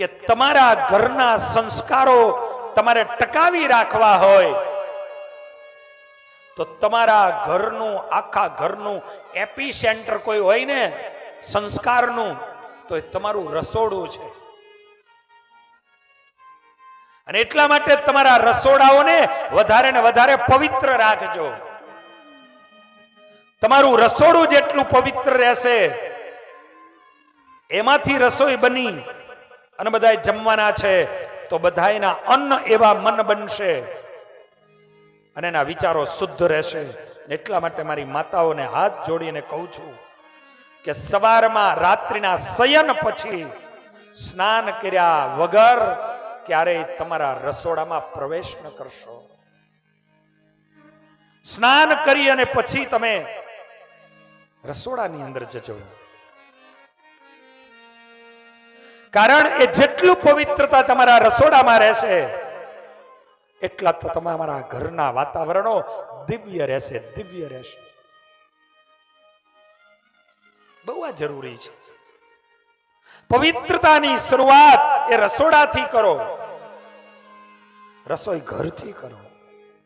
કે તમારા ઘરના સંસ્કારો તમારે ટકાવી રાખવા હોય તો તમારા ઘરનું આખા ઘરનું એપી સેન્ટર કોઈ હોય ને સંસ્કારનું તો એ તમારું રસોડું છે. અને એટલા માટે તમારા રસોડાઓને વધારે ને વધારે પવિત્ર રાખજો. તમારું રસોડું જેટલું પવિત્ર રહેશે એમાંથી રસોઈ બની અને બધા જમવાના છે તો બધાના અન્ન એવા મન બનશે અને એના વિચારો શુદ્ધ રહેશે. એટલા માટે મારી માતાઓને હાથ જોડીને કહું છું કે સવારમાં રાત્રિના શયન પછી સ્નાન કર્યા વગર ક્યારેય તમારા રસોડામાં પ્રવેશ ન કરશો. સ્નાન કરી અને પછી તમે રસોડાની અંદર જજો. કારણ એ જેટલું પવિત્રતા તમારા રસોડામાં રહેશે એટલા તો તમારા ઘરના વાતાવરણો દિવ્ય રહેશે, દિવ્ય રહેશે. બહુ આ જરૂરી છે. પવિત્રતાની શરૂઆત એ રસોડાથી કરો, રસોઈ ઘરથી કરો.